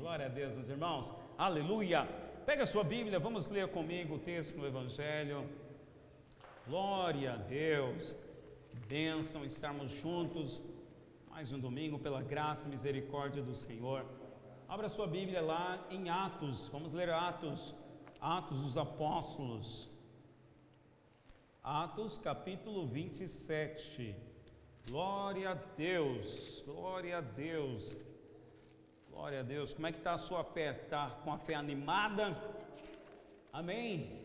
Glória a Deus, meus irmãos. Aleluia. Pega a sua Bíblia, vamos ler comigo o texto do Evangelho. Glória a Deus. Que bênção estarmos juntos mais um domingo pela graça e misericórdia do Senhor. Abra sua Bíblia lá em Atos. Vamos ler Atos dos Apóstolos. Atos capítulo 27. Glória a Deus, glória a Deus, glória a Deus. Como é que está a sua fé? Está com a fé animada? Amém?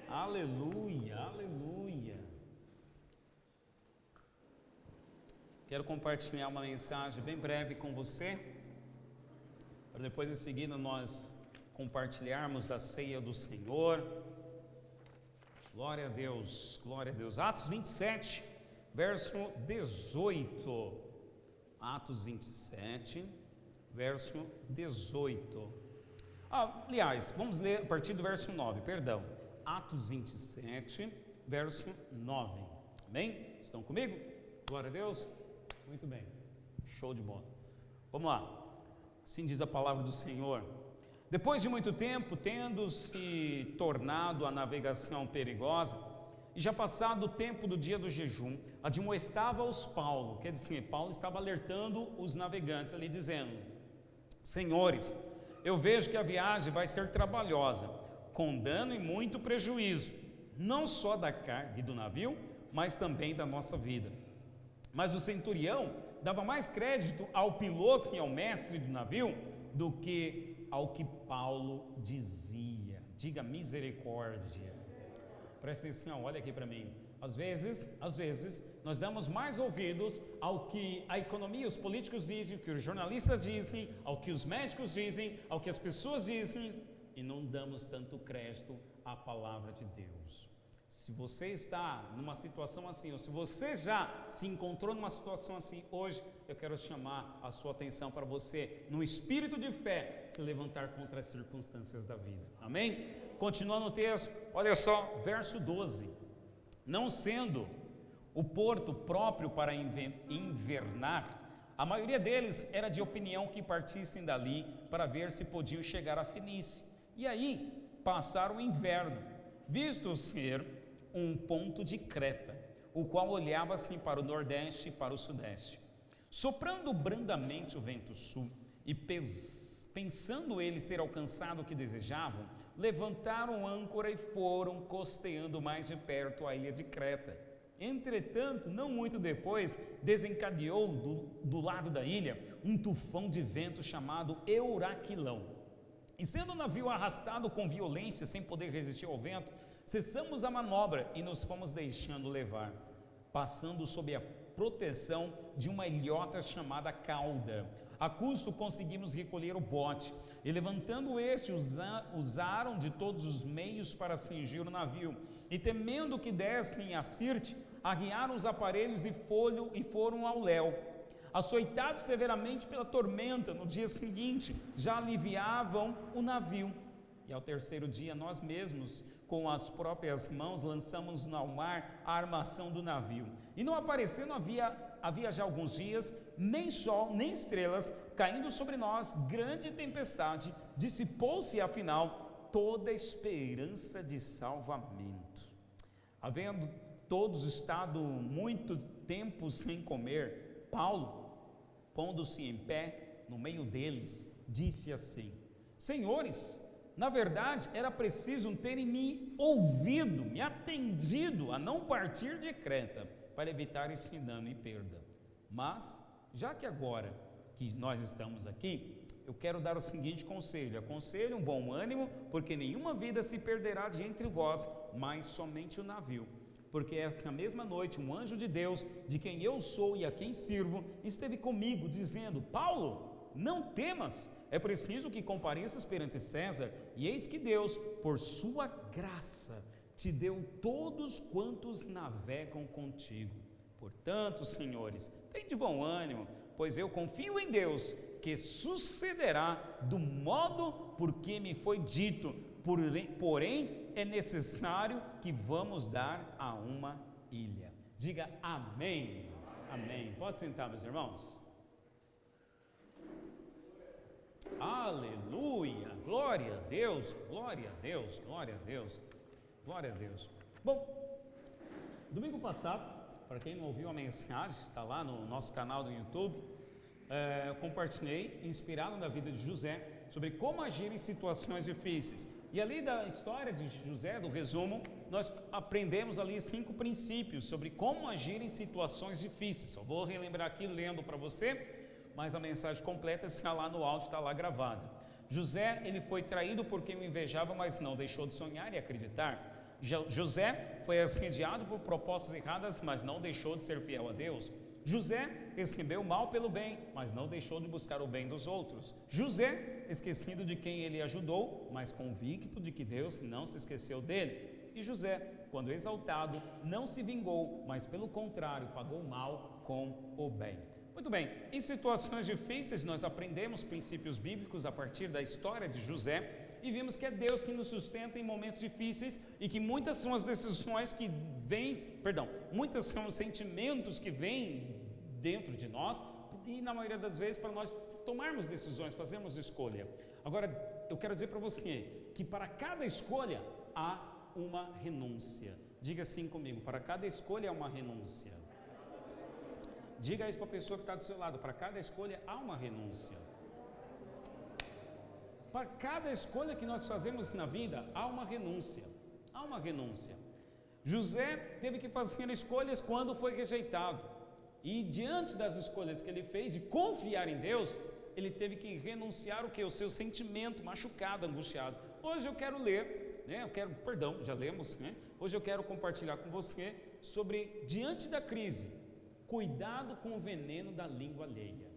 Aleluia, aleluia. Quero compartilhar uma mensagem bem breve com você, para depois em seguida nós compartilharmos da ceia do Senhor. Glória a Deus, glória a Deus. Atos 27, verso 18. Atos 27, verso 18. Aliás, vamos ler a partir do verso 9, perdão. Atos 27, verso 9. Amém? Estão comigo? Glória a Deus. Muito bem. Show de bola. Vamos lá. Assim diz a palavra do Senhor. Depois de muito tempo, tendo se tornado a navegação perigosa, e já passado o tempo do dia do jejum, admoestava-os Paulo, quer dizer, Paulo estava alertando os navegantes ali, dizendo: Senhores, eu vejo que a viagem vai ser trabalhosa, com dano e muito prejuízo, não só da carga e do navio, mas também da nossa vida. Mas o centurião dava mais crédito ao piloto e ao mestre do navio do que ao que Paulo dizia. Diga misericórdia. Presta atenção, olha aqui para mim. Às vezes, nós damos mais ouvidos ao que a economia, os políticos dizem, ao que os jornalistas dizem, ao que os médicos dizem, ao que as pessoas dizem, e não damos tanto crédito à palavra de Deus. Se você está numa situação assim, ou se você já se encontrou numa situação assim hoje, eu quero chamar a sua atenção para você, no espírito de fé, se levantar contra as circunstâncias da vida. Amém? Continuando o texto, olha só, verso 12. Não sendo o porto próprio para invernar, a maioria deles era de opinião que partissem dali para ver se podiam chegar a Fenícia. E aí passaram o inverno, visto ser um ponto de Creta, o qual olhava assim para o nordeste e para o sudeste. Soprando brandamente o vento sul e pensando eles ter alcançado o que desejavam, levantaram âncora e foram costeando mais de perto a ilha de Creta. Entretanto, não muito depois, desencadeou do lado da ilha um tufão de vento chamado Euraquilão. E sendo o navio arrastado com violência, sem poder resistir ao vento, cessamos a manobra e nos fomos deixando levar, passando sob a proteção de uma ilhota chamada Cauda. A custo conseguimos recolher o bote, e levantando este, usaram de todos os meios para cingir o navio, e temendo que dessem a Sirte, arriaram os aparelhos e foram ao léu. Açoitados severamente pela tormenta, no dia seguinte já aliviavam o navio. E ao terceiro dia nós mesmos, com as próprias mãos, lançamos ao mar a armação do navio. E não aparecendo havia já alguns dias, nem sol, nem estrelas, caindo sobre nós, grande tempestade, dissipou-se afinal toda a esperança de salvamento. Havendo todos estado muito tempo sem comer, Paulo, pondo-se em pé no meio deles, disse assim: Senhores, na verdade era preciso terem me ouvido, me atendido a não partir de Creta, para evitar esse dano e perda. Mas, já que agora que nós estamos aqui, eu quero dar o seguinte conselho: aconselho um bom ânimo, porque nenhuma vida se perderá de entre vós, mas somente o navio. Porque essa mesma noite um anjo de Deus, de quem eu sou e a quem sirvo, esteve comigo, dizendo: Paulo, não temas, é preciso que compareças perante César, e eis que Deus, por sua graça, te deu todos quantos navegam contigo. Portanto, senhores, tem de bom ânimo, pois eu confio em Deus, que sucederá do modo por que me foi dito, porém é necessário que vamos dar a uma ilha. Diga amém. Amém. Pode sentar, meus irmãos. Aleluia. glória a Deus, glória a Deus, glória a Deus, glória a Deus. Bom, domingo passado, para quem não ouviu a mensagem, está lá no nosso canal do YouTube, eu compartilhei, inspirado na vida de José, sobre como agir em situações difíceis. E ali da história de José, do resumo, nós aprendemos ali 5 princípios sobre como agir em situações difíceis. Só vou relembrar aqui lendo para você, mas a mensagem completa está lá no áudio, está lá gravada. José, ele foi traído por quem o invejava, mas não deixou de sonhar e acreditar. José foi assediado por propostas erradas, mas não deixou de ser fiel a Deus. José recebeu o mal pelo bem, mas não deixou de buscar o bem dos outros. José, esquecido de quem ele ajudou, mas convicto de que Deus não se esqueceu dele. E José, quando exaltado, não se vingou, mas pelo contrário, pagou o mal com o bem. Muito bem, em situações difíceis nós aprendemos princípios bíblicos a partir da história de José e vimos que é Deus que nos sustenta em momentos difíceis e que muitas são as decisões que vêm, muitas são os sentimentos que vêm dentro de nós e na maioria das vezes para nós tomarmos decisões, fazermos escolha. Agora, eu quero dizer para você que para cada escolha há uma renúncia. Diga assim comigo, para cada escolha há uma renúncia. Diga isso para a pessoa que está do seu lado, para cada escolha há uma renúncia. Para cada escolha que nós fazemos na vida, há uma renúncia. Há uma renúncia. José teve que fazer escolhas quando foi rejeitado. E diante das escolhas que ele fez, de confiar em Deus, ele teve que renunciar o quê? O seu sentimento machucado, angustiado. Hoje eu quero ler, já lemos, né? Hoje eu quero compartilhar com você sobre, diante da crise, cuidado com o veneno da língua alheia.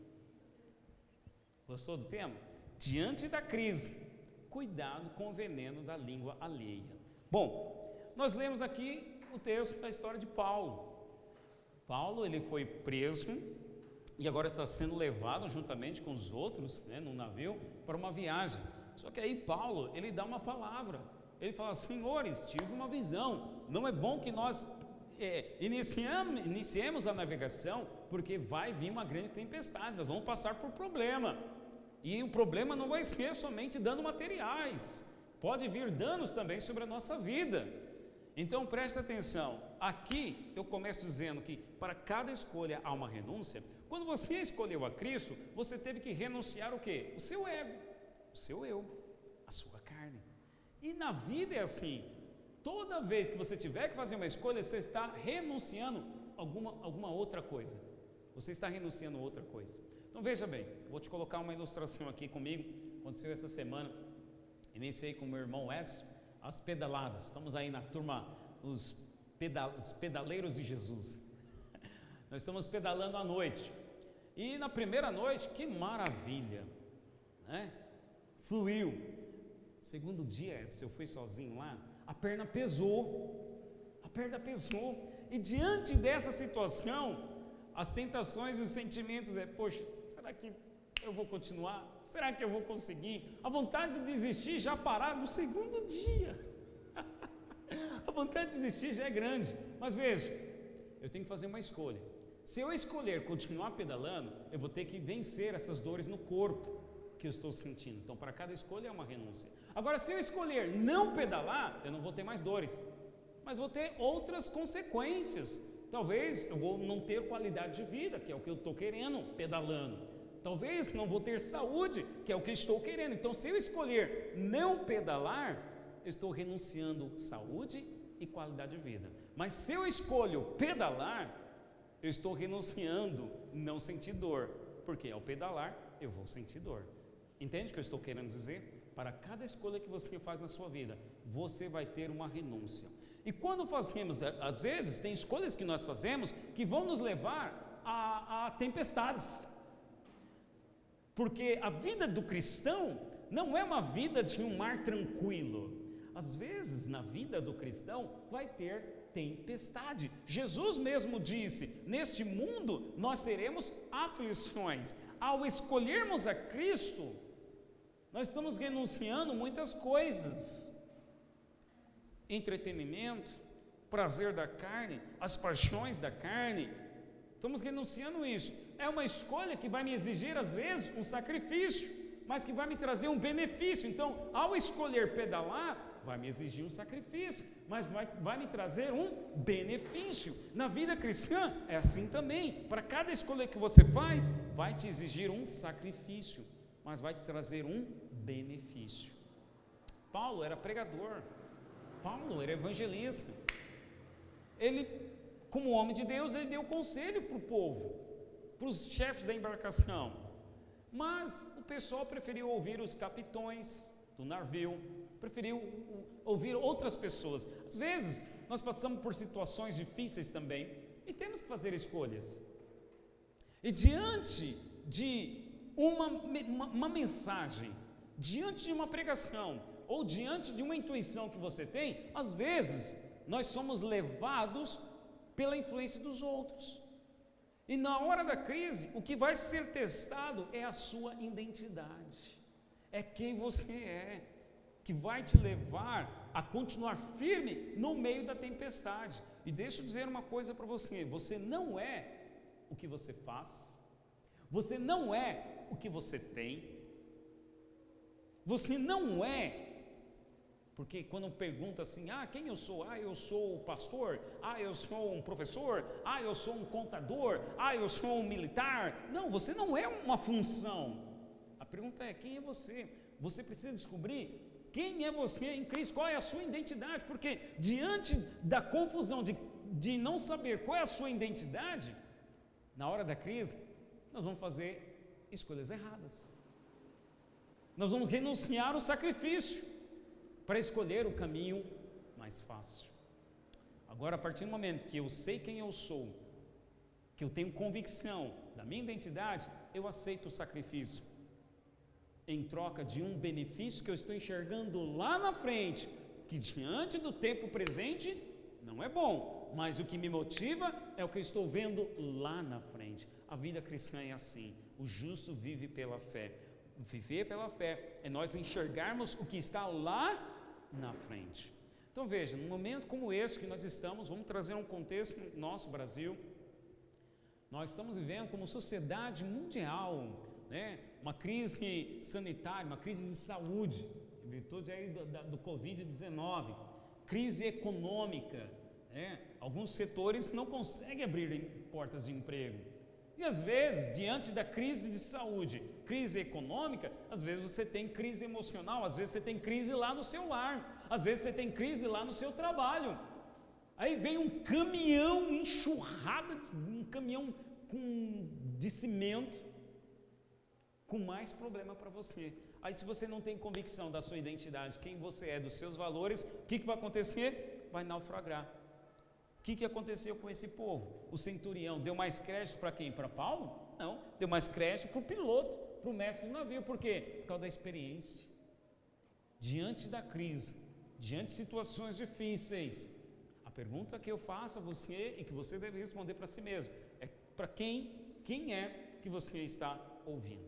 Gostou do tema? Diante da crise, cuidado com o veneno da língua alheia. Bom, nós lemos aqui o texto da história de Paulo. Paulo, ele foi preso e agora está sendo levado juntamente com os outros, num navio, para uma viagem. Só que aí Paulo, ele dá uma palavra. Ele fala: senhores, tive uma visão. Não é bom que nós iniciemos a navegação, porque vai vir uma grande tempestade, nós vamos passar por problema. E o problema não vai ser somente dano materiais, pode vir danos também sobre a nossa vida. Então preste atenção, aqui eu começo dizendo que para cada escolha há uma renúncia. Quando você escolheu a Cristo, você teve que renunciar o quê? O seu ego, o seu eu, a sua carne. E na vida é assim, toda vez que você tiver que fazer uma escolha, você está renunciando alguma outra coisa. Você está renunciando a outra coisa. Então veja bem, vou te colocar uma ilustração aqui comigo. Aconteceu essa semana, iniciei com o meu irmão Edson as pedaladas. Estamos aí na turma, os pedaleiros de Jesus. Nós estamos pedalando à noite. E na primeira noite, que maravilha, né? Fluiu. Segundo dia, Edson, eu fui sozinho lá, a perna pesou. E diante dessa situação, as tentações e os sentimentos poxa, será que eu vou continuar? Será que eu vou conseguir? A vontade de desistir já parar no segundo dia. A vontade de desistir já é grande. Mas veja, eu tenho que fazer uma escolha. Se eu escolher continuar pedalando, eu vou ter que vencer essas dores no corpo que eu estou sentindo. Então, para cada escolha é uma renúncia. Agora, se eu escolher não pedalar, eu não vou ter mais dores, mas vou ter outras consequências. Talvez eu vou não ter qualidade de vida, que é o que eu estou querendo pedalando. Talvez não vou ter saúde, que é o que eu estou querendo. Então, se eu escolher não pedalar, eu estou renunciando saúde e qualidade de vida. Mas se eu escolho pedalar, eu estou renunciando não sentir dor, porque ao pedalar eu vou sentir dor. Entende o que eu estou querendo dizer? Para cada escolha que você faz na sua vida, você vai ter uma renúncia. E quando fazemos, às vezes, tem escolhas que nós fazemos que vão nos levar a tempestades. Porque a vida do cristão não é uma vida de um mar tranquilo. Às vezes, na vida do cristão, vai ter tempestade. Jesus mesmo disse: neste mundo nós teremos aflições. Ao escolhermos a Cristo, nós estamos renunciando muitas coisas. Entretenimento, prazer da carne, as paixões da carne. Estamos renunciando isso. É uma escolha que vai me exigir, às vezes, um sacrifício. mas que vai me trazer um benefício. Então, ao escolher pedalar, vai me exigir um sacrifício, mas vai me trazer um benefício. Na vida cristã é assim também. Para cada escolha que você faz, vai te exigir um sacrifício, mas vai te trazer um benefício. Paulo era pregador, Paulo era evangelista. Ele, como homem de Deus, ele deu conselho para o povo, para os chefes da embarcação, mas o pessoal preferiu ouvir os capitões do navio, preferiu ouvir outras pessoas. Às vezes, nós passamos por situações difíceis também e temos que fazer escolhas. E diante de uma mensagem, diante de uma pregação, ou diante de uma intuição que você tem, às vezes, nós somos levados pela influência dos outros. E na hora da crise, o que vai ser testado é a sua identidade. É quem você é, que vai te levar a continuar firme no meio da tempestade. E deixa eu dizer uma coisa para você: você não é o que você faz, você não é o que você tem, você não é. Porque quando pergunta assim, quem eu sou? Eu sou o pastor, eu sou um professor, eu sou um contador, eu sou um militar. Não, você não é uma função. A pergunta é, quem é você? Você precisa descobrir quem é você em Cristo, qual é a sua identidade, porque diante da confusão de não saber qual é a sua identidade, na hora da crise, nós vamos fazer escolhas erradas. Nós vamos renunciar ao sacrifício para escolher o caminho mais fácil. Agora, a partir do momento que eu sei quem eu sou, que eu tenho convicção da minha identidade, eu aceito o sacrifício, em troca de um benefício que eu estou enxergando lá na frente, que diante do tempo presente não é bom, mas o que me motiva é o que eu estou vendo lá na frente. A vida cristã é assim: o justo vive pela fé. Viver pela fé é nós enxergarmos o que está lá na frente. Então veja, num momento como esse que nós estamos, vamos trazer um contexto no nosso Brasil. Nós estamos vivendo como sociedade mundial, uma crise sanitária, uma crise de saúde, em virtude aí do Covid-19, crise econômica, alguns setores não conseguem abrir portas de emprego. E às vezes, diante da crise de saúde, crise econômica, às vezes você tem crise emocional, às vezes você tem crise lá no seu lar, às vezes você tem crise lá no seu trabalho. Aí vem um caminhão enxurrada, um caminhão de cimento, com mais problema para você. Aí se você não tem convicção da sua identidade, quem você é, dos seus valores, o que vai acontecer? Vai naufragar. O que aconteceu com esse povo? O centurião deu mais crédito para quem? Para Paulo? Não, deu mais crédito para o piloto, para o mestre do navio. Por quê? Por causa da experiência. Diante da crise, diante de situações difíceis, a pergunta que eu faço a você e que você deve responder para si mesmo é: para quem é que você está ouvindo?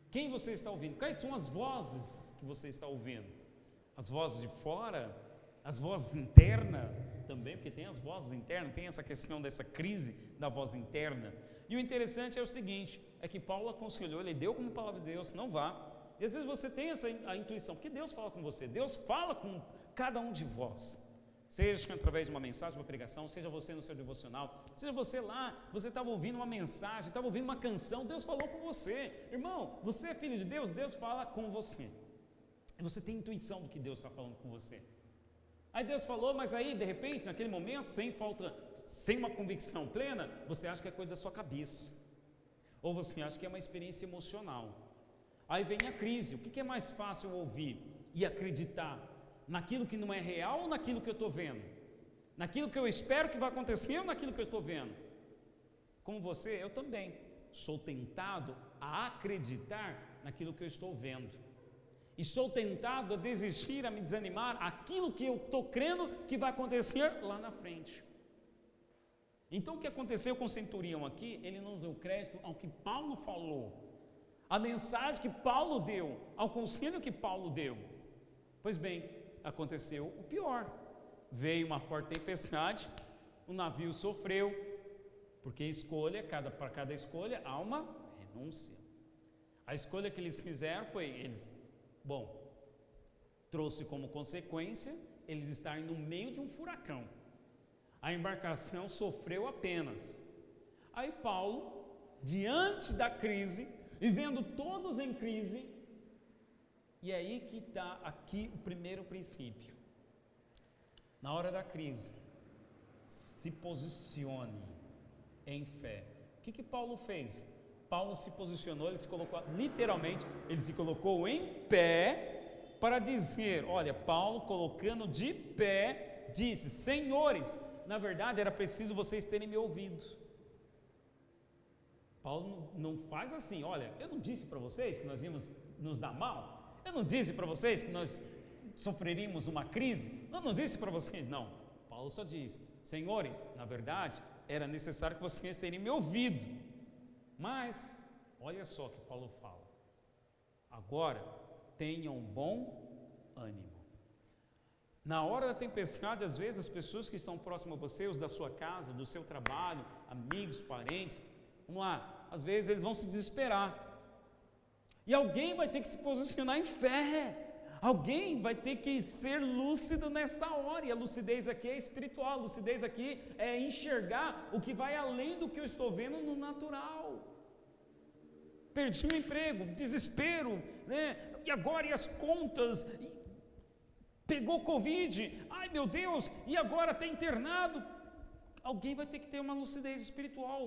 Quem você está ouvindo? Quais são as vozes que você está ouvindo? As vozes de fora? As vozes internas também, porque tem as vozes internas, tem essa questão dessa crise da voz interna. E o interessante é o seguinte, é que Paulo aconselhou, ele deu como palavra de Deus, não vá. E às vezes você tem a intuição, porque Deus fala com você, Deus fala com cada um de vós. Seja através de uma mensagem, uma pregação, seja você no seu devocional, seja você lá, você estava ouvindo uma mensagem, estava ouvindo uma canção, Deus falou com você. Irmão, você é filho de Deus, Deus fala com você. E você tem intuição do que Deus está falando com você. Aí Deus falou, mas aí de repente, naquele momento, sem uma convicção plena, você acha que é coisa da sua cabeça, ou você acha que é uma experiência emocional. Aí vem a crise. O que é mais fácil ouvir e acreditar? Naquilo que não é real ou naquilo que eu estou vendo? Naquilo que eu espero que vai acontecer ou naquilo que eu estou vendo? Como você, eu também sou tentado a acreditar naquilo que eu estou vendo. E sou tentado a desistir, a me desanimar, aquilo que eu estou crendo que vai acontecer lá na frente. Então o que aconteceu com o centurião aqui, ele não deu crédito ao que Paulo falou, a mensagem que Paulo deu, ao conselho que Paulo deu. Pois bem, aconteceu o pior. Veio uma forte tempestade, o navio sofreu, porque para cada escolha há uma renúncia. A escolha que eles fizeram foi, trouxe como consequência eles estarem no meio de um furacão. A embarcação sofreu apenas. Aí Paulo, diante da crise, e vendo todos em crise, e é aí que está aqui o primeiro princípio. Na hora da crise, se posicione em fé. O que Paulo fez? Paulo se posicionou, ele se colocou, literalmente, ele se colocou em pé para dizer, olha, Paulo colocando de pé, disse, senhores, na verdade era preciso vocês terem me ouvido. Paulo não faz assim, olha, eu não disse para vocês que nós íamos nos dar mal? Eu não disse para vocês que nós sofreríamos uma crise? Eu não disse para vocês, não. Paulo só diz, senhores, na verdade, era necessário que vocês tenham me ouvido. Mas, olha só o que Paulo fala. Agora, tenham bom ânimo. Na hora da tempestade, às vezes, as pessoas que estão próximas a você, os da sua casa, do seu trabalho, amigos, parentes, vamos lá, às vezes eles vão se desesperar. E alguém vai ter que se posicionar em fé. Alguém vai ter que ser lúcido nessa hora, e a lucidez aqui é espiritual, a lucidez aqui é enxergar o que vai além do que eu estou vendo no natural. Perdi o emprego, desespero, né? E agora e as contas? Pegou Covid, ai meu Deus, e agora está internado. Alguém vai ter que ter uma lucidez espiritual.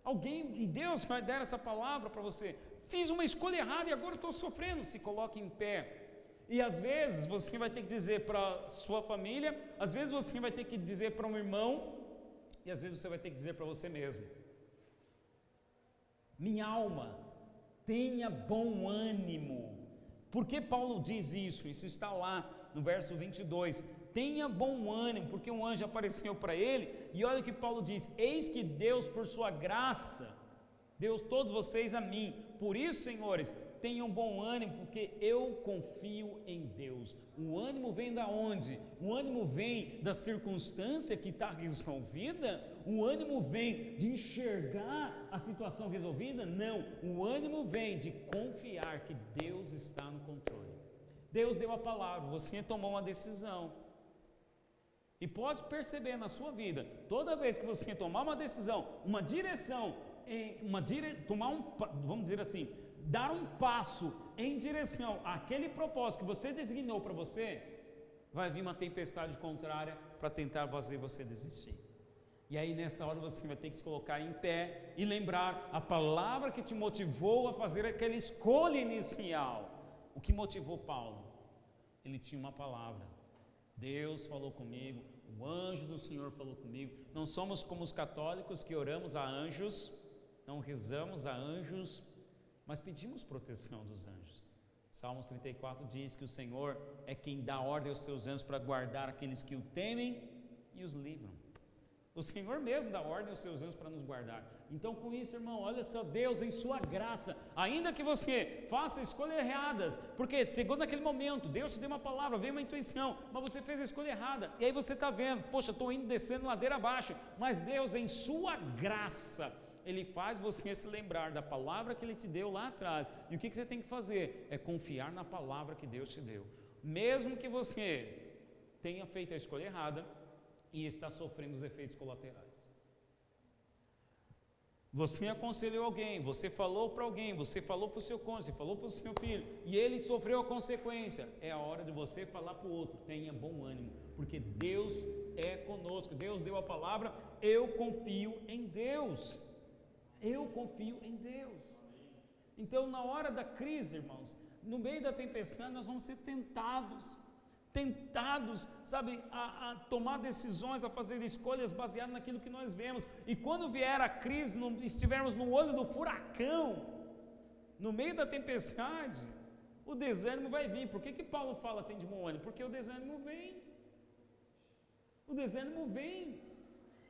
Alguém, e Deus vai dar essa palavra para você. Fiz uma escolha errada e agora estou sofrendo. Se coloque em pé. E às vezes você vai ter que dizer para sua família, às vezes você vai ter que dizer para um irmão, e às vezes você vai ter que dizer para você mesmo. Minha alma, tenha bom ânimo. Por que Paulo diz isso? Isso está lá no verso 22. Tenha bom ânimo, porque um anjo apareceu para ele, e olha o que Paulo diz, eis que Deus por sua graça, deu todos vocês a mim. Por isso, senhores, tenham bom ânimo, porque eu confio em Deus. O ânimo vem da onde? O ânimo vem da circunstância que está resolvida? O ânimo vem de enxergar a situação resolvida? Não, o ânimo vem de confiar que Deus está no controle. Deus deu a palavra, você tomou uma decisão. E pode perceber na sua vida, toda vez que você tomar uma decisão, uma direção, vamos dizer assim, dar um passo em direção àquele propósito que você designou para você, vai vir uma tempestade contrária para tentar fazer você desistir. E aí nessa hora você vai ter que se colocar em pé e lembrar a palavra que te motivou a fazer aquela escolha inicial. O que motivou Paulo? Ele tinha uma palavra. Deus falou comigo, o anjo do Senhor falou comigo. Não somos como os católicos que oramos a anjos, não rezamos a anjos, mas pedimos proteção dos anjos. Salmos 34 diz que o Senhor é quem dá ordem aos seus anjos para guardar aqueles que o temem e os livram. O Senhor mesmo dá ordem aos seus anjos para nos guardar. Então com isso, irmão, olha só, Deus em sua graça, ainda que você faça escolhas erradas, porque chegou naquele momento, Deus te deu uma palavra, veio uma intuição, mas você fez a escolha errada, e aí você está vendo, poxa, estou indo descendo ladeira abaixo, mas Deus em sua graça, Ele faz você se lembrar da palavra que Ele te deu lá atrás, e o que você tem que fazer? É confiar na palavra que Deus te deu, mesmo que você tenha feito a escolha errada, e está sofrendo os efeitos colaterais. Você aconselhou alguém, você falou para alguém, você falou para o seu cônjuge, falou para o seu filho, e ele sofreu a consequência. É a hora de você falar para o outro, tenha bom ânimo, porque Deus é conosco, Deus deu a palavra, eu confio em Deus. Eu confio em Deus. Então, na hora da crise, irmãos, no meio da tempestade, nós vamos ser tentados, sabe, a tomar decisões, a fazer escolhas baseadas naquilo que nós vemos, e quando vier a crise, estivermos no olho do furacão, no meio da tempestade, o desânimo vai vir. Por que Paulo fala tem de bom ânimo? Porque o desânimo vem,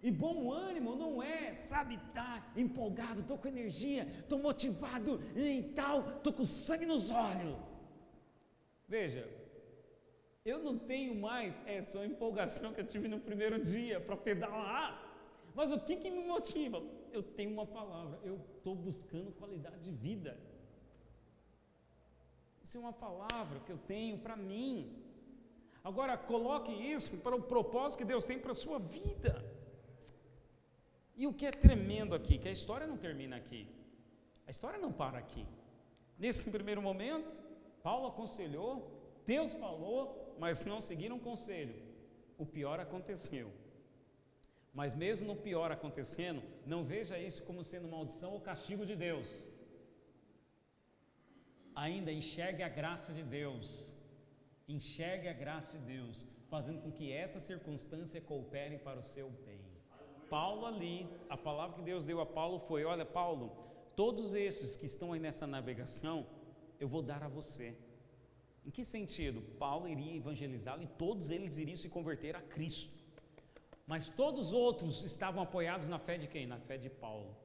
e bom ânimo não é, sabe, tá empolgado, estou com energia, estou motivado e tal, estou com sangue nos olhos. Veja, eu não tenho mais, Edson, a empolgação que eu tive no primeiro dia para pedalar, mas o que me motiva? Eu tenho uma palavra, eu estou buscando qualidade de vida, Isso é uma palavra que eu tenho para mim. Agora, coloque isso para o propósito que Deus tem para a sua vida. E o que é tremendo aqui, que a história não termina aqui. A história não para aqui. Nesse primeiro momento, Paulo aconselhou, Deus falou, mas não seguiram o conselho. O pior aconteceu. Mas mesmo no pior acontecendo, não veja isso como sendo maldição ou castigo de Deus. Ainda enxergue a graça de Deus. Enxergue a graça de Deus, fazendo com que essa circunstância coopere para o seu bem. Paulo ali, a palavra que Deus deu a Paulo foi: olha, Paulo, todos esses que estão aí nessa navegação, eu vou dar a você. Em que sentido? Paulo iria evangelizá-lo e todos eles iriam se converter a Cristo. Mas todos os outros estavam apoiados na fé de quem? Na fé de Paulo.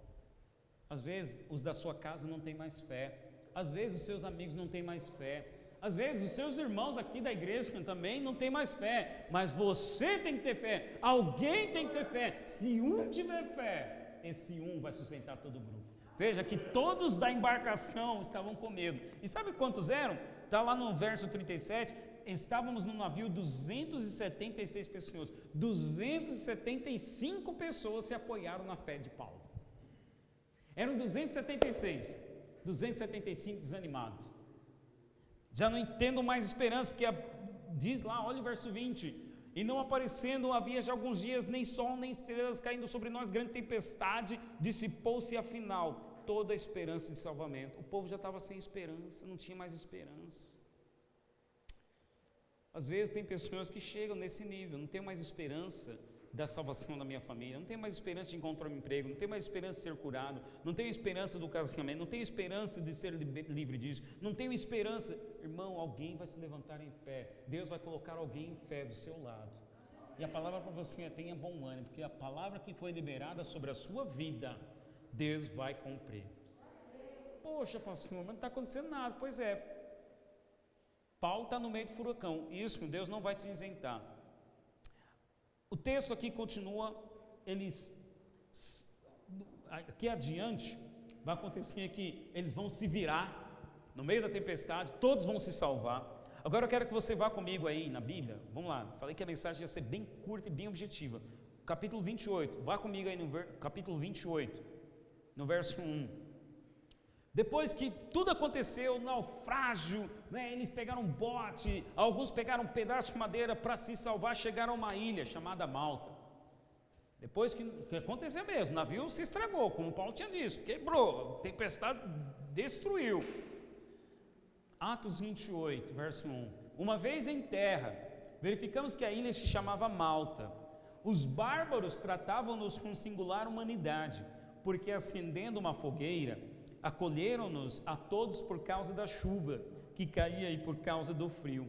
Às vezes os da sua casa não têm mais fé. Às vezes os seus amigos não têm mais fé. Às vezes os seus irmãos aqui da igreja também não têm mais fé. Mas você tem que ter fé. Alguém tem que ter fé. Se um tiver fé, esse um vai sustentar todo o grupo. Veja que todos da embarcação estavam com medo. E sabe quantos eram? Está lá no verso 37, estávamos no navio 276 pessoas. 275 pessoas se apoiaram na fé de Paulo. Eram 276, 275 desanimados. Já não entendo mais esperança, porque diz lá, olha o verso 20. E não aparecendo havia já alguns dias nem sol nem estrelas, caindo sobre nós grande tempestade, dissipou-se afinal toda a esperança de salvamento. O povo já estava sem esperança, não tinha mais esperança. Às vezes tem pessoas que chegam nesse nível, não tenho mais esperança da salvação da minha família, não tenho mais esperança de encontrar um emprego, não tenho mais esperança de ser curado, não tenho esperança do casamento, não tenho esperança de ser livre disso, não tenho esperança. Irmão, alguém vai se levantar em fé, Deus vai colocar alguém em fé do seu lado. E a palavra para você é: tenha bom ânimo, porque a palavra que foi liberada sobre a sua vida, Deus vai cumprir. Poxa, pastor, mas não está acontecendo nada. Pois é, Paulo está no meio do furacão. Isso, Deus não vai te isentar. O texto aqui continua, aqui adiante, vai acontecer que eles vão se virar no meio da tempestade, todos vão se salvar. Agora eu quero que você vá comigo aí na Bíblia, vamos lá, falei que a mensagem ia ser bem curta e bem objetiva. Capítulo 28, vá comigo aí no capítulo 28, no verso 1. Depois que tudo aconteceu, naufrágio, eles pegaram um bote, alguns pegaram um pedaço de madeira para se salvar, chegaram a uma ilha chamada Malta. Depois que aconteceu mesmo, o navio se estragou, como Paulo tinha dito, quebrou, a tempestade destruiu. Atos 28, verso 1. Uma vez em terra, verificamos que a ilha se chamava Malta. Os bárbaros tratavam-nos com singular humanidade, porque acendendo uma fogueira, acolheram-nos a todos por causa da chuva que caía e por causa do frio.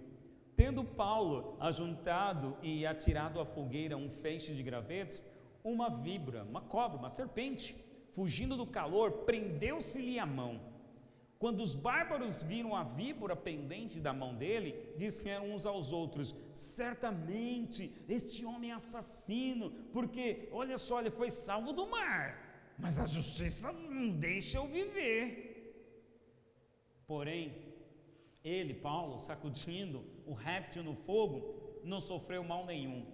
Tendo Paulo ajuntado e atirado à fogueira um feixe de gravetos, uma víbora, uma cobra, uma serpente, fugindo do calor, prendeu-se-lhe a mão. Quando os bárbaros viram a víbora pendente da mão dele, disseram uns aos outros: certamente este homem é assassino, porque olha só, ele foi salvo do mar, mas a justiça não deixa eu viver. Porém, ele, Paulo, sacudindo o réptil no fogo, não sofreu mal nenhum.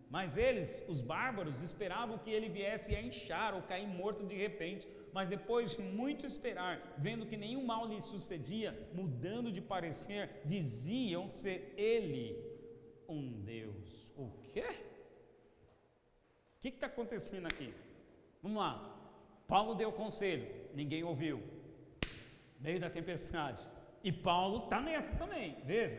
Mas eles, os bárbaros, esperavam que ele viesse a inchar ou cair morto de repente. Mas depois de muito esperar, vendo que nenhum mal lhe sucedia, mudando de parecer, diziam ser ele um Deus. O quê? O que está acontecendo aqui? Vamos lá. Paulo deu conselho, ninguém ouviu, meio da tempestade, e Paulo está nessa também. Veja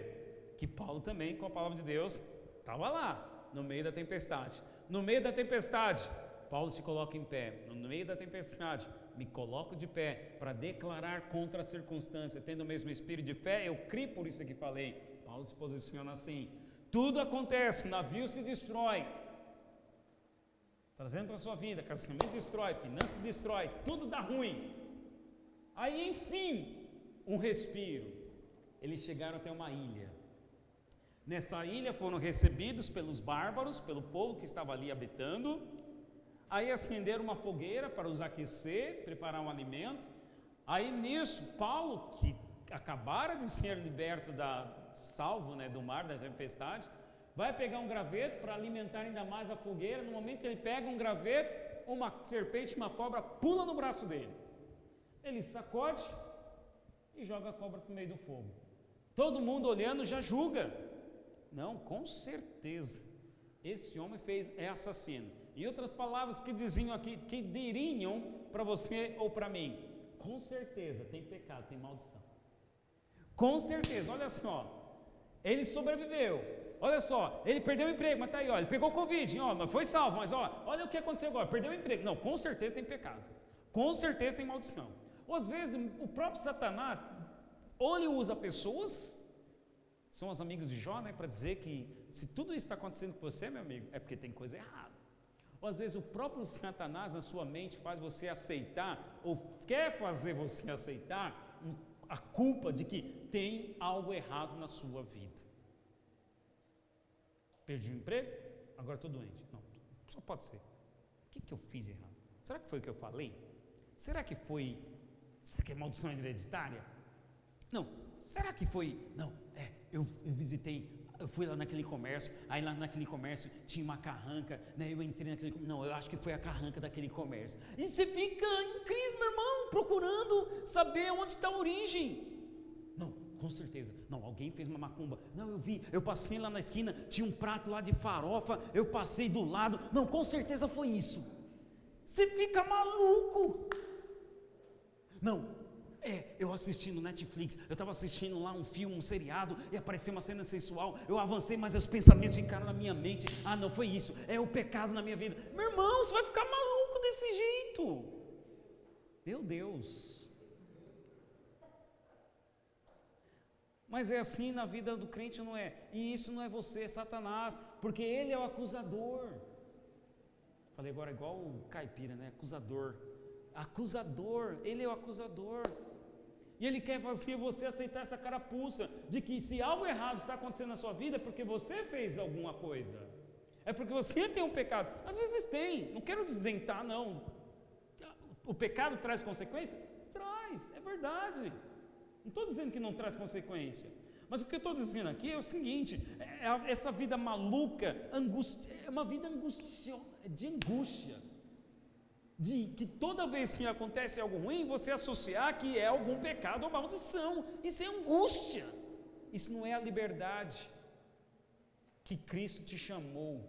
que Paulo também, com a palavra de Deus, estava lá no meio da tempestade. No meio da tempestade, Paulo se coloca em pé. No meio da tempestade, me coloco de pé para declarar contra a circunstância, tendo o mesmo espírito de fé. Eu criei, por isso que falei. Paulo se posiciona assim: tudo acontece, o navio se destrói, trazendo para a sua vida, casamento destrói, finanças destrói, tudo dá ruim. Aí, enfim, um respiro. Eles chegaram até uma ilha. Nessa ilha foram recebidos pelos bárbaros, pelo povo que estava ali habitando. Aí acenderam uma fogueira para os aquecer, preparar um alimento. Aí nisso, Paulo, que acabara de ser liberto salvo, né, do mar, da tempestade, vai pegar um graveto para alimentar ainda mais a fogueira. No momento que ele pega um graveto, uma serpente, uma cobra pula no braço dele. Ele sacode e joga a cobra para o meio do fogo. Todo mundo olhando já julga. Não, com certeza, esse homem é assassino. Em outras palavras, que diziam aqui, que diriam para você ou para mim, com certeza tem pecado, tem maldição. Com certeza, olha só, ele sobreviveu. Olha só, ele perdeu o emprego, mas está aí, ó, ele pegou Covid, ó, mas foi salvo, mas ó, olha o que aconteceu agora, perdeu o emprego. Não, com certeza tem pecado, com certeza tem maldição. Ou às vezes o próprio Satanás, ou ele usa pessoas, são os amigos de Jó, né, para dizer que se tudo isso está acontecendo com você, meu amigo, é porque tem coisa errada. Ou às vezes o próprio Satanás na sua mente faz você aceitar, ou quer fazer você aceitar a culpa de que tem algo errado na sua vida. Perdi o emprego, agora estou doente. Não, só pode ser. O que eu fiz errado? Será que foi o que eu falei? Será que é maldição hereditária? Não, será que foi? Não, eu fui lá naquele comércio, aí lá naquele comércio tinha uma carranca, né? Eu entrei naquele comércio, não, eu acho que foi a carranca daquele comércio. E você fica em crise, meu irmão, procurando saber onde está a origem. Não, com certeza, não, alguém fez uma macumba. Não, eu passei lá na esquina, tinha um prato lá de farofa, eu passei do lado, não, com certeza foi isso. Você fica maluco. Não, eu assisti no Netflix, eu estava assistindo lá um filme, um seriado, e apareceu uma cena sensual, eu avancei, mas os pensamentos ficaram na minha mente, não foi isso, é o pecado na minha vida. Meu irmão, você vai ficar maluco desse jeito. Meu Deus. Mas é assim na vida do crente, não é? E isso não é você, é Satanás, porque ele é o acusador. Falei agora igual o caipira, né? Acusador, ele é o acusador. E ele quer fazer você aceitar essa carapuça de que se algo errado está acontecendo na sua vida é porque você fez alguma coisa. É porque você tem um pecado. Às vezes tem, não quero isentar, não. O pecado traz consequência? Traz, é verdade. Não estou dizendo que não traz consequência. Mas o que eu estou dizendo aqui é o seguinte, essa vida maluca, é uma vida de angústia. De que toda vez que acontece algo ruim, você associar que é algum pecado ou maldição. Isso é angústia. Isso não é a liberdade que Cristo te chamou.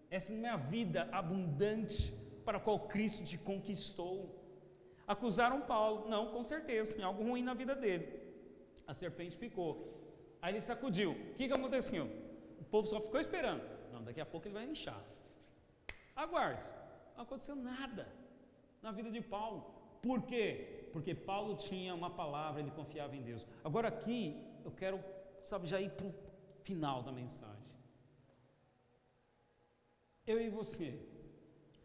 Essa não é a vida abundante para a qual Cristo te conquistou. Acusaram Paulo, não, com certeza, tem algo ruim na vida dele. A serpente picou. Aí ele sacudiu. O que aconteceu? O povo só ficou esperando. Não, daqui a pouco ele vai inchar. Aguarde. Não aconteceu nada na vida de Paulo. Por quê? Porque Paulo tinha uma palavra, ele confiava em Deus. Agora aqui, eu quero, já ir para o final da mensagem. Eu e você,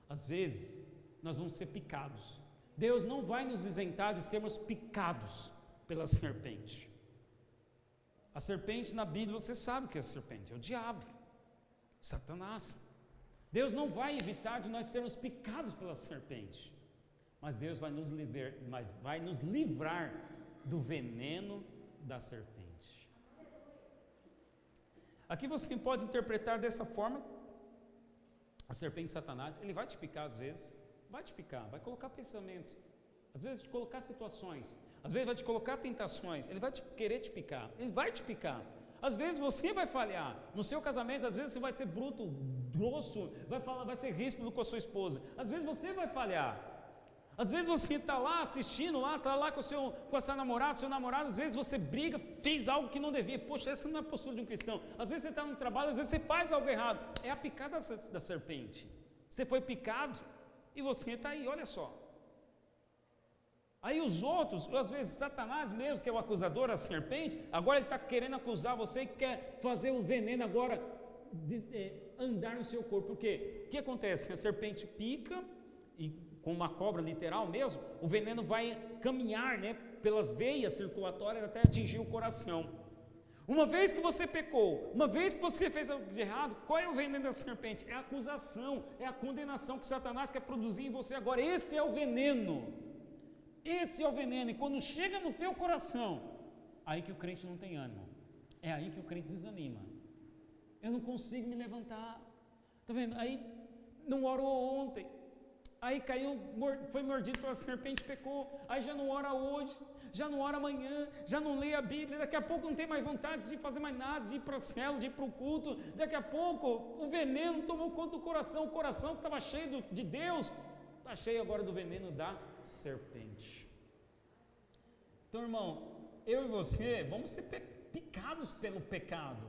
às vezes, nós vamos ser picados. Deus não vai nos isentar de sermos picados pela serpente. A serpente na Bíblia, você sabe o que é a serpente, é o diabo, Satanás. Deus não vai evitar de nós sermos picados pela serpente, mas Deus vai nos livrar do veneno da serpente. Aqui você pode interpretar dessa forma, a serpente Satanás, ele vai te picar às vezes, vai te picar, vai colocar pensamentos, às vezes te colocar situações, às vezes vai te colocar tentações, ele vai querer te picar, ele vai te picar. Às vezes você vai falhar no seu casamento, às vezes você vai ser bruto, grosso, vai ser ríspido com a sua esposa, às vezes você vai falhar. Às vezes você está lá assistindo, está lá com a sua namorada, seu namorado, às vezes você briga, fez algo que não devia. Poxa, essa não é a postura de um cristão. Às vezes você está no trabalho, às vezes você faz algo errado. É a picada da serpente. Você foi picado e você está aí, olha só. Aí os outros, às vezes Satanás mesmo, que é o acusador, a serpente, agora ele está querendo acusar você e quer fazer o veneno agora andar no seu corpo. Por quê? O que acontece? A serpente pica e com uma cobra literal mesmo, o veneno vai caminhar, pelas veias circulatórias até atingir o coração. Uma vez que você pecou, uma vez que você fez algo de errado, qual é o veneno da serpente? É a acusação, é a condenação que Satanás quer produzir em você agora. Esse é o veneno. Esse é o veneno. E quando chega no teu coração, Aí que o crente não tem ânimo. É aí que o crente desanima. Eu não consigo me levantar. Está vendo? Aí não orou ontem. Aí caiu, foi mordido pela serpente, pecou. Aí já não ora hoje, já não ora amanhã, já não lê a Bíblia. Daqui a pouco não tem mais vontade de fazer mais nada, de ir para a célula, de ir para o culto. Daqui a pouco o veneno tomou conta do coração. O coração que estava cheio de Deus, está cheio agora do veneno da serpente. Então, irmão, eu e você vamos ser picados pelo pecado.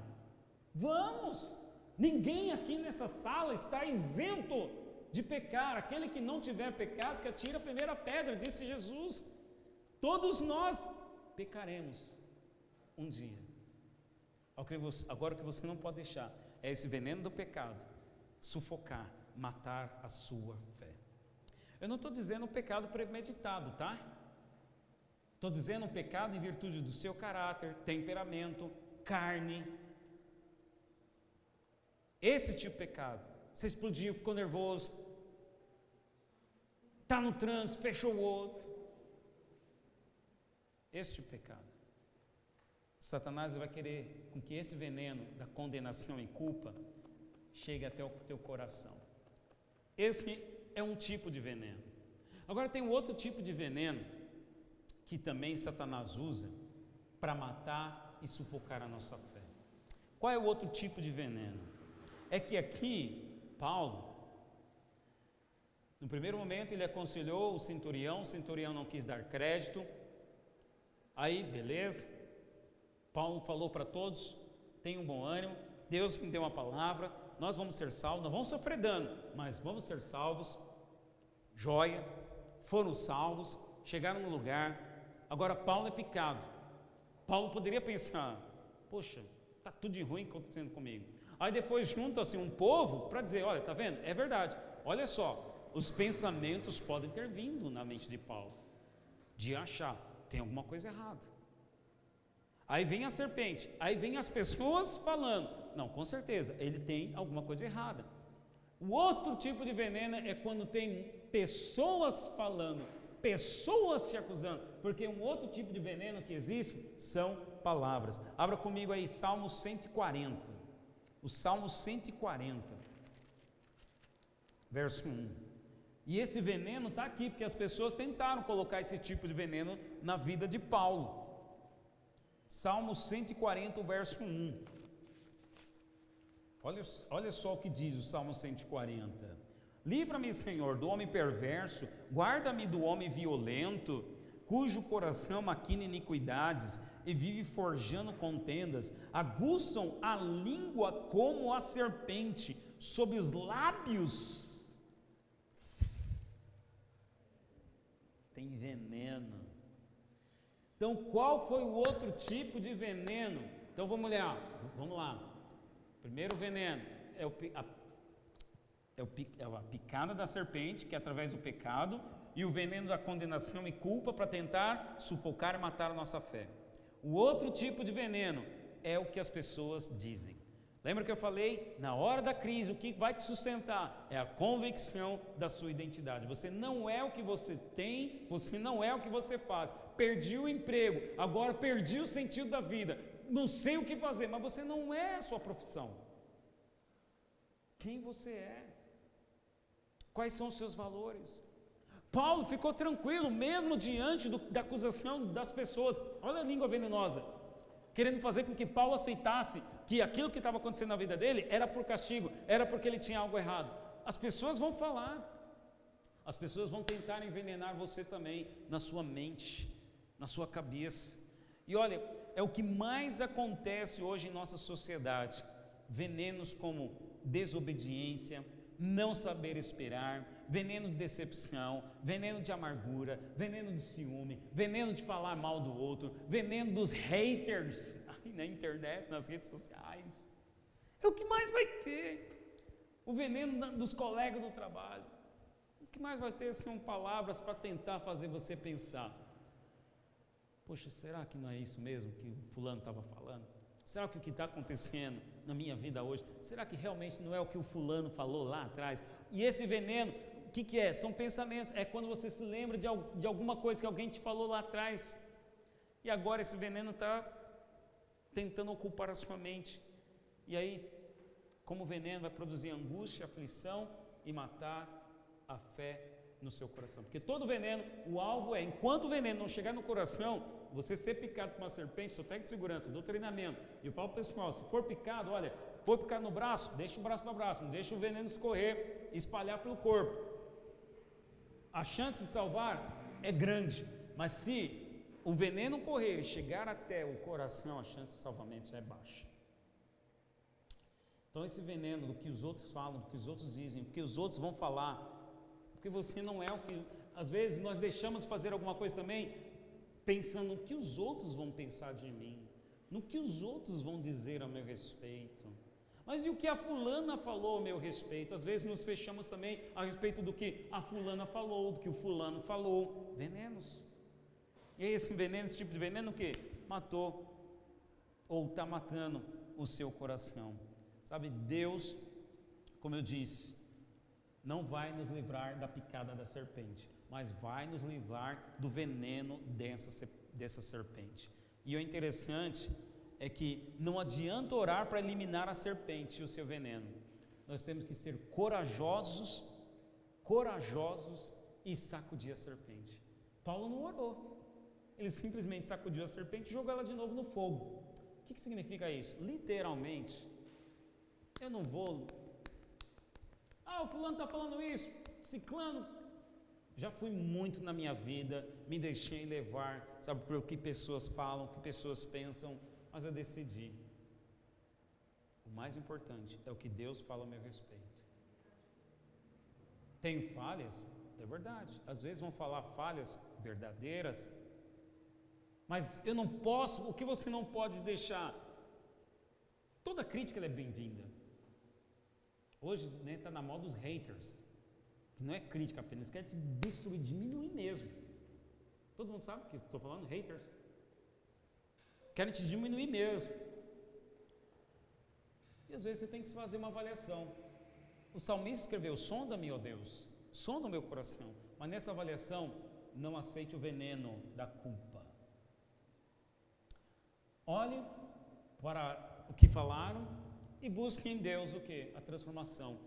Vamos! Ninguém aqui nessa sala está isento de pecar. Aquele que não tiver pecado, que atire a primeira pedra, disse Jesus. Todos nós pecaremos um dia. Agora o que você não pode deixar é esse veneno do pecado sufocar, matar a sua fé. Eu não estou dizendo um pecado premeditado, tá? Estou dizendo um pecado em virtude do seu caráter, temperamento, carne. Esse tipo de pecado. Você explodiu, ficou nervoso, está no trânsito, fechou o outro. Esse tipo de pecado. Satanás vai querer com que esse veneno da condenação e culpa chegue até o teu coração. Esse é um tipo de veneno. Agora tem um outro tipo de veneno que também Satanás usa para matar e sufocar a nossa fé. Qual é o outro tipo de veneno? É que aqui, Paulo, no primeiro momento ele aconselhou o centurião não quis dar crédito, aí beleza, Paulo falou para todos, tenham bom ânimo, Deus me deu uma palavra, nós vamos ser salvos, nós vamos sofrer dano, mas vamos ser salvos, joia, foram salvos, chegaram no lugar, agora Paulo é picado, Paulo poderia pensar, poxa, está tudo de ruim acontecendo comigo. Aí depois junta-se um povo para dizer, olha, está vendo? É verdade, olha só, os pensamentos podem ter vindo na mente de Paulo, de achar, tem alguma coisa errada. Aí vem a serpente, aí vem as pessoas falando, não, com certeza, ele tem alguma coisa errada. O outro tipo de veneno é quando tem pessoas falando, pessoas te acusando, porque um outro tipo de veneno que existe são palavras. Abra comigo aí, Salmo 140. O Salmo 140, verso 1. E esse veneno está aqui, porque as pessoas tentaram colocar esse tipo de veneno na vida de Paulo. Salmo 140, verso 1. Olha só o que diz o Salmo 140. Livra-me, Senhor, do homem perverso, guarda-me do homem violento, cujo coração maquina iniquidades e vive forjando contendas, aguçam a língua como a serpente, sob os lábios tem veneno. Então qual foi o outro tipo de veneno? Então vamos lá. Primeiro veneno é a picada da serpente, que é através do pecado, e o veneno da condenação e culpa para tentar sufocar e matar a nossa fé. O outro tipo de veneno é o que as pessoas dizem. Lembra que eu falei? Na hora da crise, o que vai te sustentar é a convicção da sua identidade. Você não é o que você tem, você não é o que você faz. Perdi o emprego, agora perdi o sentido da vida, não sei o que fazer, mas você não é a sua profissão. Quem você é? Quais são os seus valores? Paulo ficou tranquilo, mesmo diante da acusação das pessoas. Olha a língua venenosa, querendo fazer com que Paulo aceitasse que aquilo que estava acontecendo na vida dele era por castigo, era porque ele tinha algo errado. As pessoas vão falar, as pessoas vão tentar envenenar você também, na sua mente, na sua cabeça. E olha, é o que mais acontece hoje em nossa sociedade. Venenos como desobediência, não saber esperar, veneno de decepção, veneno de amargura, veneno de ciúme, veneno de falar mal do outro, veneno dos haters na internet, nas redes sociais. É o que mais vai ter. O veneno dos colegas do trabalho. O que mais vai ter são palavras para tentar fazer você pensar. Poxa, será que não é isso mesmo que o fulano estava falando? Será que o que está acontecendo na minha vida hoje, será que realmente não é o que o fulano falou lá atrás? E esse veneno, o que é? São pensamentos, é quando você se lembra de alguma coisa que alguém te falou lá atrás. E agora esse veneno está tentando ocupar a sua mente. E aí, como veneno, vai produzir angústia, aflição e matar a fé no seu coração. Porque todo veneno, o alvo é, enquanto o veneno não chegar no coração, você ser picado por uma serpente, seu técnico de segurança, do treinamento. E eu falo para o pessoal, se for picado, olha, for picado no braço, deixa o braço para o braço, não deixa o veneno escorrer, espalhar pelo corpo. A chance de salvar é grande, mas se o veneno correr e chegar até o coração, a chance de salvamento já é baixa. Então esse veneno do que os outros falam, do que os outros dizem, do que os outros vão falar, porque você não é o que... Às vezes nós deixamos de fazer alguma coisa também pensando no que os outros vão pensar de mim, no que os outros vão dizer a meu respeito. Mas e o que a fulana falou a meu respeito? Às vezes nos fechamos também a respeito do que a fulana falou, do que o fulano falou. Venenos. E esse veneno, esse tipo de veneno o quê? Matou ou está matando o seu coração. Sabe, Deus, como eu disse, não vai nos livrar da picada da serpente, mas vai nos livrar do veneno dessa serpente. E o interessante é que não adianta orar para eliminar a serpente e o seu veneno. Nós temos que ser corajosos e sacudir a serpente. Paulo não orou. Ele simplesmente sacudiu a serpente e jogou ela de novo no fogo. O que significa isso? Literalmente, eu não vou... o fulano está falando isso, ciclano. Já fui muito na minha vida, me deixei levar, sabe, por o que pessoas falam, o que pessoas pensam, mas eu decidi. O mais importante é o que Deus fala a meu respeito. Tenho falhas? É verdade. Às vezes vão falar falhas verdadeiras, mas eu não posso, o que você não pode deixar? Toda crítica ela é bem-vinda. Hoje está na moda os haters, que não é crítica apenas, quer te destruir, diminuir mesmo. Todo mundo sabe o que estou falando? Haters. Querem te diminuir mesmo. E às vezes você tem que fazer uma avaliação. O salmista escreveu: sonda-me, ó Deus, sonda o meu coração. Mas nessa avaliação, não aceite o veneno da culpa. Olhe para o que falaram e busque em Deus o que? A transformação.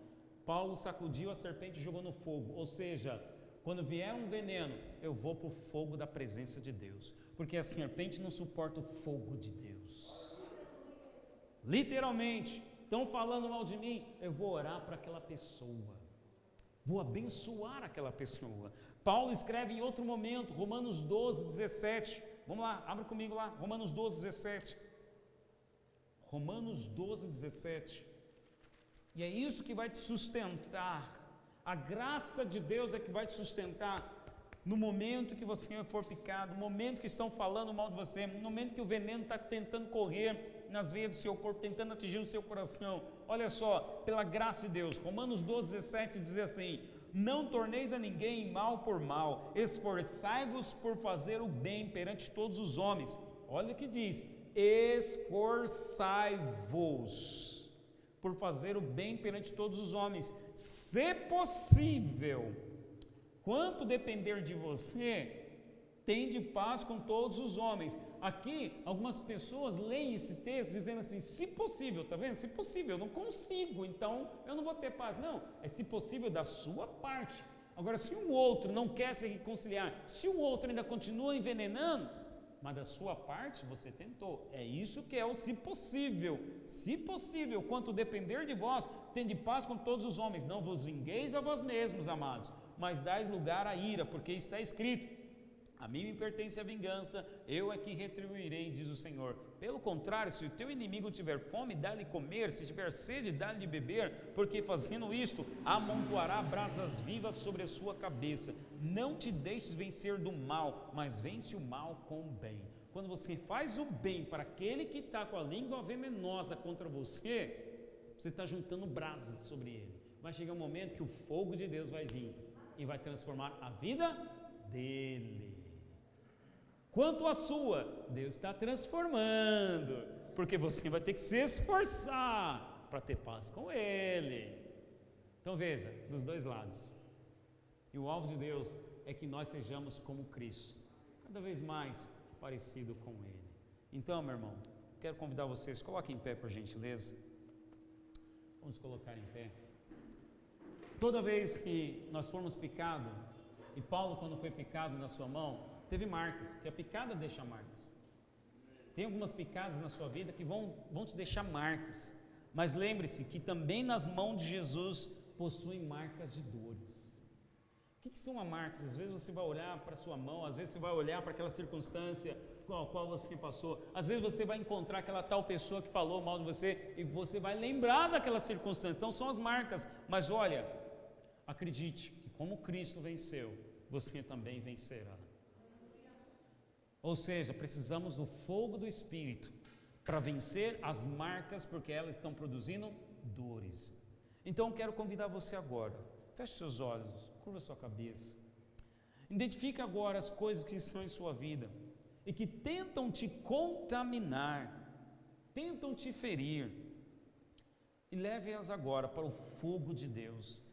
Paulo sacudiu a serpente e jogou no fogo. Ou seja, quando vier um veneno, eu vou para o fogo da presença de Deus. Porque a serpente não suporta o fogo de Deus. Literalmente, estão falando mal de mim, eu vou orar para aquela pessoa. Vou abençoar aquela pessoa. Paulo escreve em outro momento, Romanos 12, 17. Vamos lá, abre comigo lá, Romanos 12, 17. Romanos 12, 17. E é isso que vai te sustentar. A graça de Deus é que vai te sustentar no momento que você for picado, no momento que estão falando mal de você, no momento que o veneno está tentando correr nas veias do seu corpo, tentando atingir o seu coração. Olha só, pela graça de Deus, Romanos 12, 17 diz assim: não torneis a ninguém mal por mal, esforçai-vos por fazer o bem perante todos os homens. Olha o que diz: esforçai-vos por fazer o bem perante todos os homens, se possível, quanto depender de você, tende paz com todos os homens. Aqui, algumas pessoas leem esse texto dizendo assim: se possível, está vendo? Se possível, eu não consigo, então eu não vou ter paz. Não, é se possível da sua parte. Agora, se um outro não quer se reconciliar, se o outro ainda continua envenenando, mas da sua parte você tentou. É isso que é o se possível. Se possível, quanto depender de vós, tende paz com todos os homens. Não vos vingueis a vós mesmos, amados, mas dais lugar à ira, porque está escrito: a mim me pertence a vingança, eu é que retribuirei, diz o Senhor. Pelo contrário, se o teu inimigo tiver fome, dá-lhe comer, se tiver sede, dá-lhe de beber, porque fazendo isto, amontoará brasas vivas sobre a sua cabeça. Não te deixes vencer do mal, mas vence o mal com o bem. Quando você faz o bem para aquele que está com a língua venenosa contra você, você está juntando brasas sobre ele. Vai chegar um momento que o fogo de Deus vai vir e vai transformar a vida dele. Quanto à sua, Deus está transformando, porque você vai ter que se esforçar para ter paz com Ele. Então veja, dos dois lados. E o alvo de Deus é que nós sejamos como Cristo. Cada vez mais parecido com Ele. Então, meu irmão, quero convidar vocês, coloquem em pé por gentileza. Vamos colocar em pé. Toda vez que nós formos picados, e Paulo quando foi picado na sua mão, teve marcas, que a picada deixa marcas. Tem algumas picadas na sua vida que vão te deixar marcas, mas lembre-se que também nas mãos de Jesus possuem marcas de dores. O que são as marcas? Às vezes você vai olhar para a sua mão, às vezes você vai olhar para aquela circunstância com a qual você passou, às vezes você vai encontrar aquela tal pessoa que falou mal de você e você vai lembrar daquela circunstância. Então são as marcas, mas olha, acredite que como Cristo venceu, você também vencerá. Ou seja, precisamos do fogo do Espírito para vencer as marcas, porque elas estão produzindo dores. Então quero convidar você agora, feche seus olhos, curva sua cabeça, identifique agora as coisas que estão em sua vida e que tentam te contaminar, tentam te ferir, e leve-as agora para o fogo de Deus.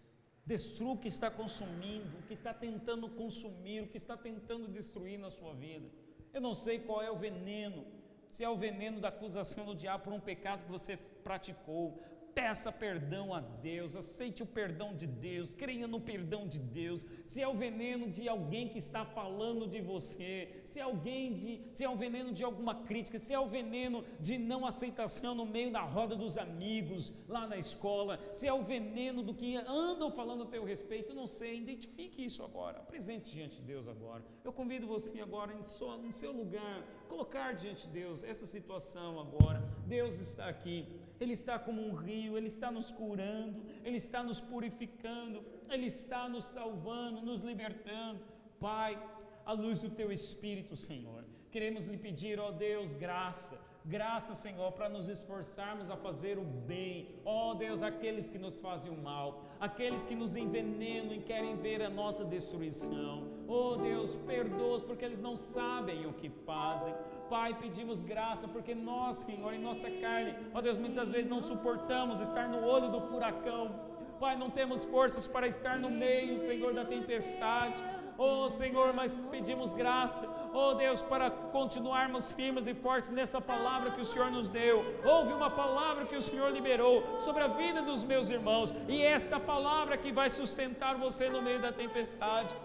Destrua o que está consumindo, o que está tentando consumir, o que está tentando destruir na sua vida. Eu não sei qual é o veneno, se é o veneno da acusação do diabo por um pecado que você praticou. Peça perdão a Deus, aceite o perdão de Deus, creia no perdão de Deus. Se é o veneno de alguém que está falando de você, se é o veneno de alguma crítica, se é o veneno de não aceitação no meio da roda dos amigos, lá na escola, se é o veneno do que andam falando a teu respeito, eu não sei, identifique isso agora, apresente diante de Deus agora. Eu convido você agora no seu lugar, colocar diante de Deus essa situação agora. Deus está aqui. Ele está como um rio, Ele está nos curando, Ele está nos purificando, Ele está nos salvando, nos libertando. Pai, à luz do Teu Espírito, Senhor, queremos lhe pedir, ó Deus, graça, Senhor, para nos esforçarmos a fazer o bem. Ó Deus, aqueles que nos fazem o mal, aqueles que nos envenenam e querem ver a nossa destruição. Ó Deus, perdoa-os porque eles não sabem o que fazem. Pai, pedimos graça porque nós, Senhor, em nossa carne, ó Deus, muitas vezes não suportamos estar no olho do furacão. Pai, não temos forças para estar no meio, Senhor, da tempestade. Oh Senhor, mas pedimos graça, oh Deus, para continuarmos firmes e fortes nessa palavra que o Senhor nos deu. Houve uma palavra que o Senhor liberou sobre a vida dos meus irmãos, e esta palavra que vai sustentar você no meio da tempestade.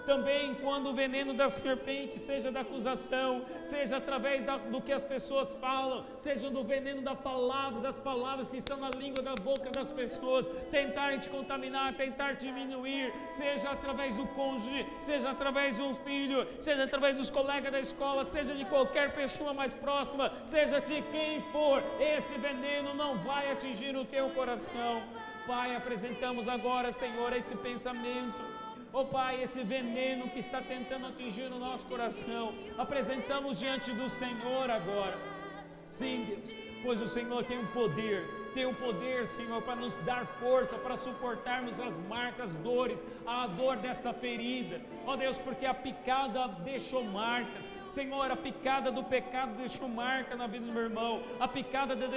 Também quando o veneno da serpente, seja da acusação, seja através do que as pessoas falam, seja do veneno da palavra, das palavras que estão na língua da boca das pessoas, tentarem te contaminar, tentar te diminuir, seja através do cônjuge, seja através de um filho, seja através dos colegas da escola, seja de qualquer pessoa mais próxima, seja de quem for, esse veneno não vai atingir o teu coração. Pai, apresentamos agora, Senhor, esse pensamento. Oh Pai, esse veneno que está tentando atingir o nosso coração, apresentamos diante do Senhor agora. Sim, Deus, pois o Senhor tem o poder, Senhor, para nos dar força, para suportarmos as marcas, dores, a dor dessa ferida. Ó Deus, porque a picada deixou marcas. Senhor, a picada do pecado deixou marca na vida do meu irmão, a picada da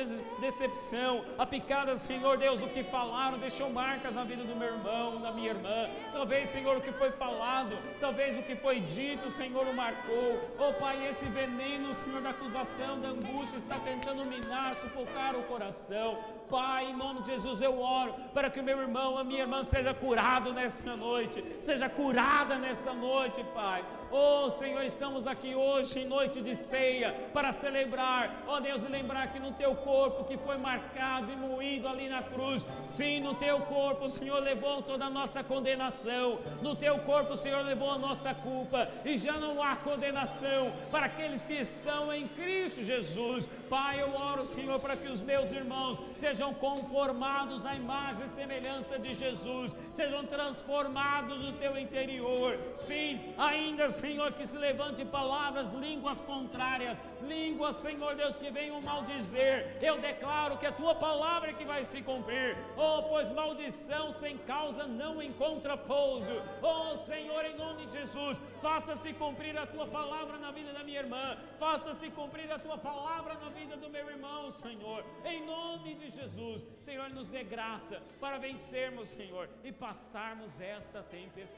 decepção, a picada, Senhor Deus, do que falaram deixou marcas na vida do meu irmão, da minha irmã. Talvez, Senhor, o que foi falado, talvez o que foi dito, Senhor, o marcou. Oh Pai, esse veneno, Senhor, da acusação, da angústia, está tentando minar, sufocar o coração. Pai, em nome de Jesus eu oro para que o meu irmão, a minha irmã seja curado nessa noite, seja curada nessa noite, Pai. Oh Senhor, estamos aqui hoje em noite de ceia para celebrar, ó Deus, e lembrar que no teu corpo que foi marcado e moído ali na cruz, sim, no teu corpo o Senhor levou toda a nossa condenação, no teu corpo o Senhor levou a nossa culpa, e já não há condenação para aqueles que estão em Cristo Jesus. Pai, eu oro, Senhor, para que os meus irmãos sejam conformados à imagem e semelhança de Jesus, sejam transformados no teu interior. Sim, ainda, Senhor, que se levante palavras, línguas contrárias, línguas, Senhor Deus, que venham maldizer. Eu declaro que a tua palavra é que vai se cumprir. Oh, pois maldição sem causa não encontra pouso. Oh, Senhor, em nome de Jesus, faça-se cumprir a tua palavra na vida da minha irmã, faça-se cumprir a tua palavra na vida do meu irmão, Senhor, em nome de Jesus. Senhor, nos dê graça para vencermos, Senhor, e passarmos esta tempestade.